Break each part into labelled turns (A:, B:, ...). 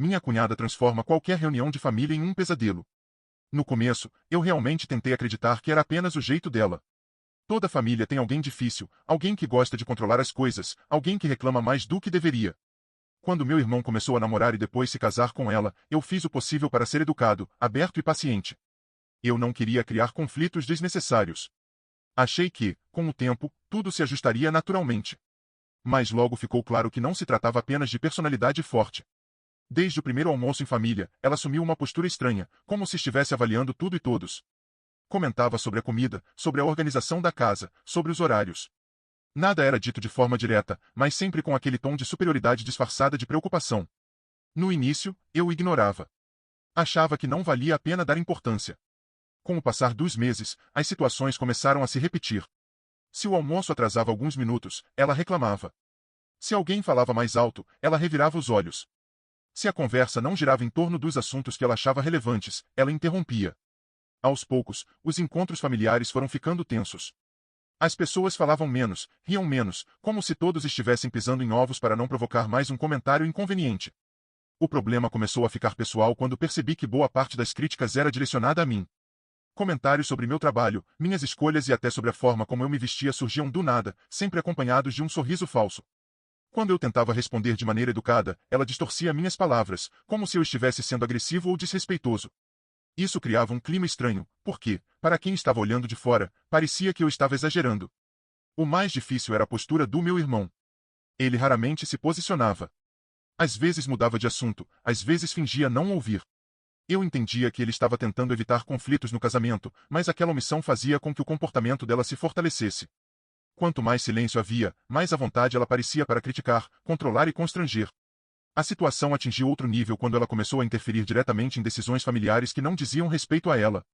A: minha cunhada transforma qualquer reunião de família em um pesadelo. No começo, eu realmente tentei acreditar que era apenas o jeito dela. Toda família tem alguém difícil, alguém que gosta de controlar as coisas, alguém que reclama mais do que deveria. Quando meu irmão começou a namorar e depois se casar com ela, eu fiz o possível para ser educado, aberto e paciente. Eu não queria criar conflitos desnecessários. Achei que, com o tempo, tudo se ajustaria naturalmente. Mas logo ficou claro que não se tratava apenas de personalidade forte. Desde o primeiro almoço em família, ela assumiu uma postura estranha, como se estivesse avaliando tudo e todos. Comentava sobre a comida, sobre a organização da casa, sobre os horários. Nada era dito de forma direta, mas sempre com aquele tom de superioridade disfarçada de preocupação. No início, eu o ignorava. Achava que não valia a pena dar importância. Com o passar dos meses, as situações começaram a se repetir. Se o almoço atrasava alguns minutos, ela reclamava. Se alguém falava mais alto, ela revirava os olhos. Se a conversa não girava em torno dos assuntos que ela achava relevantes, ela interrompia. Aos poucos, os encontros familiares foram ficando tensos. As pessoas falavam menos, riam menos, como se todos estivessem pisando em ovos para não provocar mais um comentário inconveniente. O problema começou a ficar pessoal quando percebi que boa parte das críticas era direcionada a mim. Comentários sobre meu trabalho, minhas escolhas e até sobre a forma como eu me vestia surgiam do nada, sempre acompanhados de um sorriso falso. Quando eu tentava responder de maneira educada, ela distorcia minhas palavras, como se eu estivesse sendo agressivo ou desrespeitoso. Isso criava um clima estranho, porque, para quem estava olhando de fora, parecia que eu estava exagerando. O mais difícil era a postura do meu irmão. Ele raramente se posicionava. Às vezes mudava de assunto, às vezes fingia não ouvir. Eu entendia que ele estava tentando evitar conflitos no casamento, mas aquela omissão fazia com que o comportamento dela se fortalecesse. Quanto mais silêncio havia, mais à vontade ela parecia para criticar, controlar e constranger. A situação atingiu outro nível quando ela começou a interferir diretamente em decisões familiares que não diziam respeito a ela.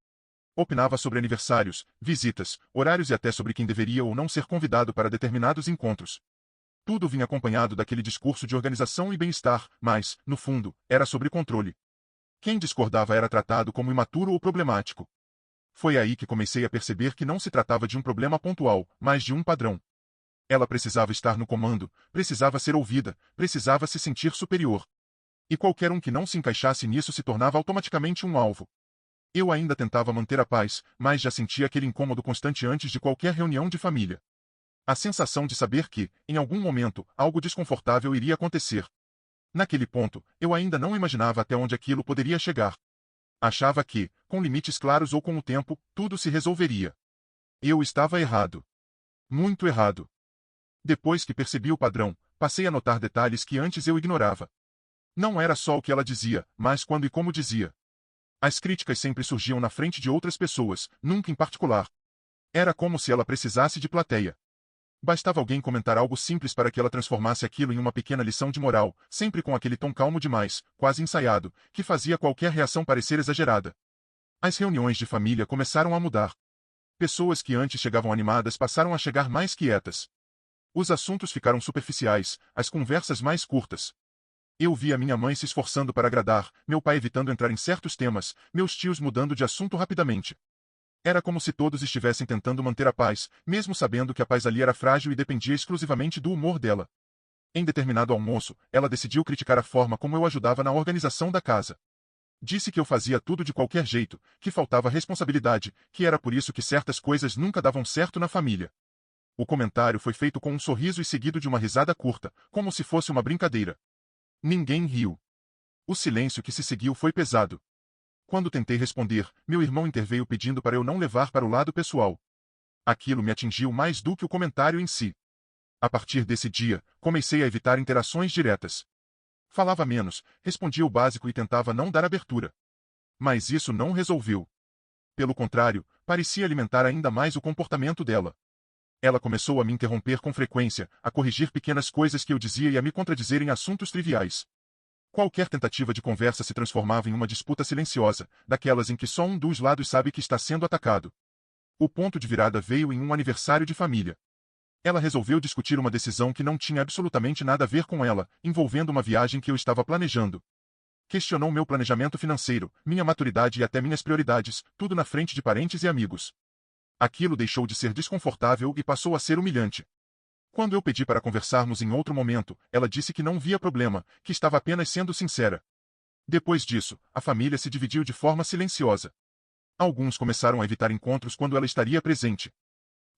A: Opinava sobre aniversários, visitas, horários e até sobre quem deveria ou não ser convidado para determinados encontros. Tudo vinha acompanhado daquele discurso de organização e bem-estar, mas, no fundo, era sobre controle. Quem discordava era tratado como imaturo ou problemático. Foi aí que comecei a perceber que não se tratava de um problema pontual, mas de um padrão. Ela precisava estar no comando, precisava ser ouvida, precisava se sentir superior. E qualquer um que não se encaixasse nisso se tornava automaticamente um alvo. Eu ainda tentava manter a paz, mas já sentia aquele incômodo constante antes de qualquer reunião de família. A sensação de saber que, em algum momento, algo desconfortável iria acontecer. Naquele ponto, eu ainda não imaginava até onde aquilo poderia chegar. Achava que, com limites claros ou com o tempo, tudo se resolveria. Eu estava errado. Muito errado. Depois que percebi o padrão, passei a notar detalhes que antes eu ignorava. Não era só o que ela dizia, mas quando e como dizia. As críticas sempre surgiam na frente de outras pessoas, nunca em particular. Era como se ela precisasse de plateia. Bastava alguém comentar algo simples para que ela transformasse aquilo em uma pequena lição de moral, sempre com aquele tom calmo demais, quase ensaiado, que fazia qualquer reação parecer exagerada. As reuniões de família começaram a mudar. Pessoas que antes chegavam animadas passaram a chegar mais quietas. Os assuntos ficaram superficiais, as conversas mais curtas. Eu via minha mãe se esforçando para agradar, meu pai evitando entrar em certos temas, meus tios mudando de assunto rapidamente. Era como se todos estivessem tentando manter a paz, mesmo sabendo que a paz ali era frágil e dependia exclusivamente do humor dela. Em determinado almoço, ela decidiu criticar a forma como eu ajudava na organização da casa. Disse que eu fazia tudo de qualquer jeito, que faltava responsabilidade, que era por isso que certas coisas nunca davam certo na família. O comentário foi feito com um sorriso e seguido de uma risada curta, como se fosse uma brincadeira. Ninguém riu. O silêncio que se seguiu foi pesado. Quando tentei responder, meu irmão interveio pedindo para eu não levar para o lado pessoal. Aquilo me atingiu mais do que o comentário em si. A partir desse dia, comecei a evitar interações diretas. Falava menos, respondia o básico e tentava não dar abertura. Mas isso não resolveu. Pelo contrário, parecia alimentar ainda mais o comportamento dela. Ela começou a me interromper com frequência, a corrigir pequenas coisas que eu dizia e a me contradizer em assuntos triviais. Qualquer tentativa de conversa se transformava em uma disputa silenciosa, daquelas em que só um dos lados sabe que está sendo atacado. O ponto de virada veio em um aniversário de família. Ela resolveu discutir uma decisão que não tinha absolutamente nada a ver com ela, envolvendo uma viagem que eu estava planejando. Questionou meu planejamento financeiro, minha maturidade e até minhas prioridades, tudo na frente de parentes e amigos. Aquilo deixou de ser desconfortável e passou a ser humilhante. Quando eu pedi para conversarmos em outro momento, ela disse que não via problema, que estava apenas sendo sincera. Depois disso, a família se dividiu de forma silenciosa. Alguns começaram a evitar encontros quando ela estaria presente.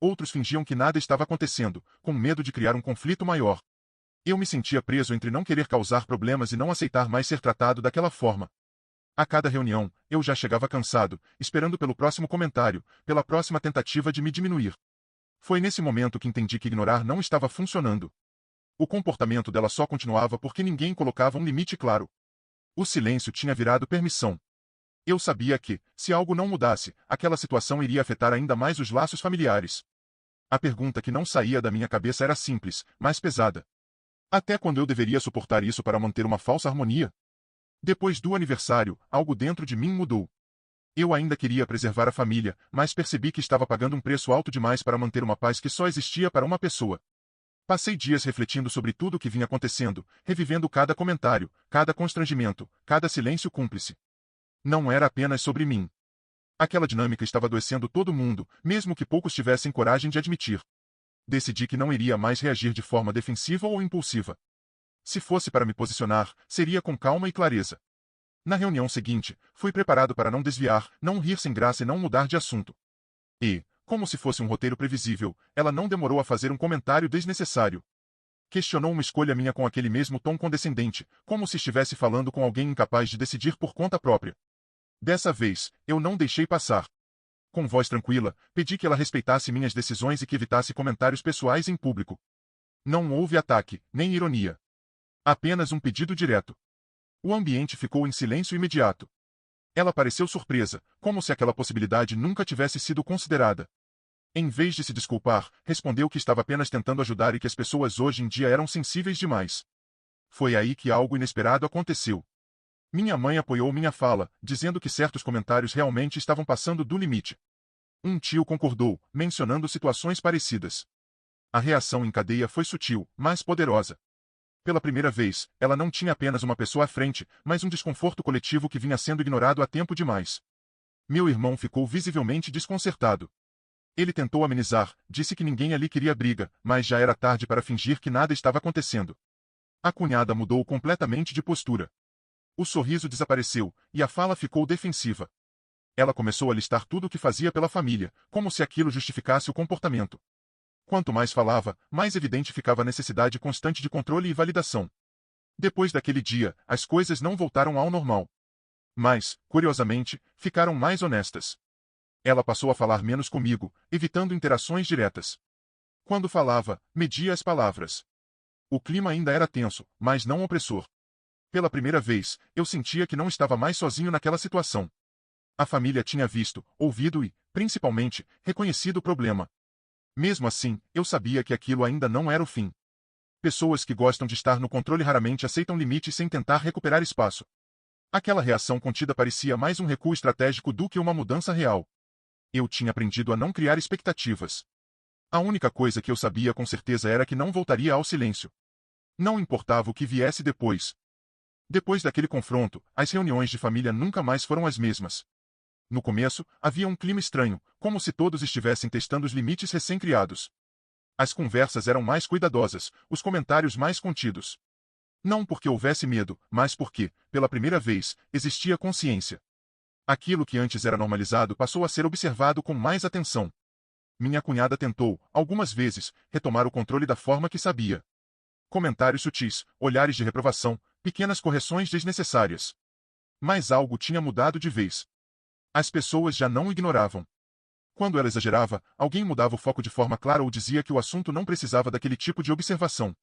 A: Outros fingiam que nada estava acontecendo, com medo de criar um conflito maior. Eu me sentia preso entre não querer causar problemas e não aceitar mais ser tratado daquela forma. A cada reunião, eu já chegava cansado, esperando pelo próximo comentário, pela próxima tentativa de me diminuir. Foi nesse momento que entendi que ignorar não estava funcionando. O comportamento dela só continuava porque ninguém colocava um limite claro. O silêncio tinha virado permissão. Eu sabia que, se algo não mudasse, aquela situação iria afetar ainda mais os laços familiares. A pergunta que não saía da minha cabeça era simples, mas pesada. Até quando eu deveria suportar isso para manter uma falsa harmonia? Depois do aniversário, algo dentro de mim mudou. Eu ainda queria preservar a família, mas percebi que estava pagando um preço alto demais para manter uma paz que só existia para uma pessoa. Passei dias refletindo sobre tudo o que vinha acontecendo, revivendo cada comentário, cada constrangimento, cada silêncio cúmplice. Não era apenas sobre mim. Aquela dinâmica estava adoecendo todo mundo, mesmo que poucos tivessem coragem de admitir. Decidi que não iria mais reagir de forma defensiva ou impulsiva. Se fosse para me posicionar, seria com calma e clareza. Na reunião seguinte, fui preparado para não desviar, não rir sem graça e não mudar de assunto. E, como se fosse um roteiro previsível, ela não demorou a fazer um comentário desnecessário. Questionou uma escolha minha com aquele mesmo tom condescendente, como se estivesse falando com alguém incapaz de decidir por conta própria. Dessa vez, eu não deixei passar. Com voz tranquila, pedi que ela respeitasse minhas decisões e que evitasse comentários pessoais em público. Não houve ataque, nem ironia. Apenas um pedido direto. O ambiente ficou em silêncio imediato. Ela pareceu surpresa, como se aquela possibilidade nunca tivesse sido considerada. Em vez de se desculpar, respondeu que estava apenas tentando ajudar e que as pessoas hoje em dia eram sensíveis demais. Foi aí que algo inesperado aconteceu. Minha mãe apoiou minha fala, dizendo que certos comentários realmente estavam passando do limite. Um tio concordou, mencionando situações parecidas. A reação em cadeia foi sutil, mas poderosa. Pela primeira vez, ela não tinha apenas uma pessoa à frente, mas um desconforto coletivo que vinha sendo ignorado há tempo demais. Meu irmão ficou visivelmente desconcertado. Ele tentou amenizar, disse que ninguém ali queria briga, mas já era tarde para fingir que nada estava acontecendo. A cunhada mudou completamente de postura. O sorriso desapareceu, e a fala ficou defensiva. Ela começou a listar tudo o que fazia pela família, como se aquilo justificasse o comportamento. Quanto mais falava, mais evidente ficava a necessidade constante de controle e validação. Depois daquele dia, as coisas não voltaram ao normal. Mas, curiosamente, ficaram mais honestas. Ela passou a falar menos comigo, evitando interações diretas. Quando falava, media as palavras. O clima ainda era tenso, mas não opressor. Pela primeira vez, eu sentia que não estava mais sozinho naquela situação. A família tinha visto, ouvido e, principalmente, reconhecido o problema. Mesmo assim, eu sabia que aquilo ainda não era o fim. Pessoas que gostam de estar no controle raramente aceitam limites sem tentar recuperar espaço. Aquela reação contida parecia mais um recuo estratégico do que uma mudança real. Eu tinha aprendido a não criar expectativas. A única coisa que eu sabia com certeza era que não voltaria ao silêncio. Não importava o que viesse depois. Depois daquele confronto, as reuniões de família nunca mais foram as mesmas. No começo, havia um clima estranho, como se todos estivessem testando os limites recém-criados. As conversas eram mais cuidadosas, os comentários mais contidos. Não porque houvesse medo, mas porque, pela primeira vez, existia consciência. Aquilo que antes era normalizado passou a ser observado com mais atenção. Minha cunhada tentou, algumas vezes, retomar o controle da forma que sabia. Comentários sutis, olhares de reprovação, pequenas correções desnecessárias. Mas algo tinha mudado de vez. As pessoas já não o ignoravam. Quando ela exagerava, alguém mudava o foco de forma clara ou dizia que o assunto não precisava daquele tipo de observação.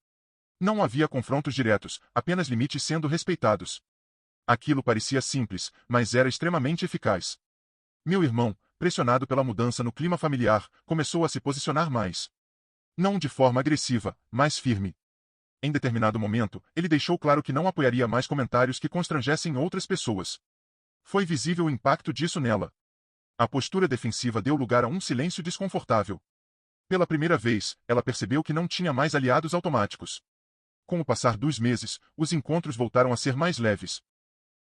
A: Não havia confrontos diretos, apenas limites sendo respeitados. Aquilo parecia simples, mas era extremamente eficaz. Meu irmão, pressionado pela mudança no clima familiar, começou a se posicionar mais. Não de forma agressiva, mas firme. Em determinado momento, ele deixou claro que não apoiaria mais comentários que constrangessem outras pessoas. Foi visível o impacto disso nela. A postura defensiva deu lugar a um silêncio desconfortável. Pela primeira vez, ela percebeu que não tinha mais aliados automáticos. Com o passar dos meses, os encontros voltaram a ser mais leves.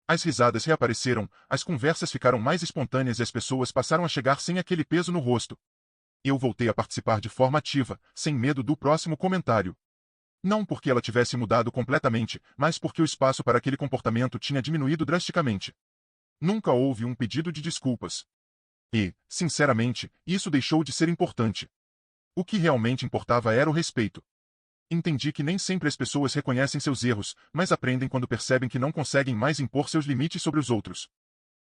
A: As risadas reapareceram, as conversas ficaram mais espontâneas e as pessoas passaram a chegar sem aquele peso no rosto. Eu voltei a participar de forma ativa, sem medo do próximo comentário. Não porque ela tivesse mudado completamente, mas porque o espaço para aquele comportamento tinha diminuído drasticamente. Nunca houve um pedido de desculpas. E, sinceramente, isso deixou de ser importante. O que realmente importava era o respeito. Entendi que nem sempre as pessoas reconhecem seus erros, mas aprendem quando percebem que não conseguem mais impor seus limites sobre os outros.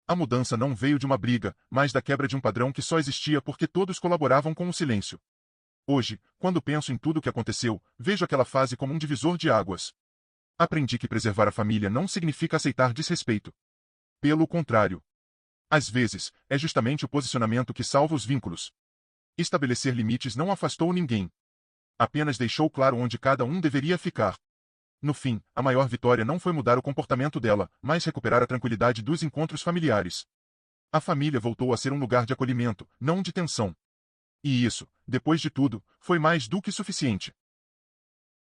A: A mudança não veio de uma briga, mas da quebra de um padrão que só existia porque todos colaboravam com o silêncio. Hoje, quando penso em tudo o que aconteceu, vejo aquela fase como um divisor de águas. Aprendi que preservar a família não significa aceitar desrespeito. Pelo contrário. Às vezes, é justamente o posicionamento que salva os vínculos. Estabelecer limites não afastou ninguém. Apenas deixou claro onde cada um deveria ficar. No fim, a maior vitória não foi mudar o comportamento dela, mas recuperar a tranquilidade dos encontros familiares. A família voltou a ser um lugar de acolhimento, não de tensão. E isso, depois de tudo, foi mais do que suficiente.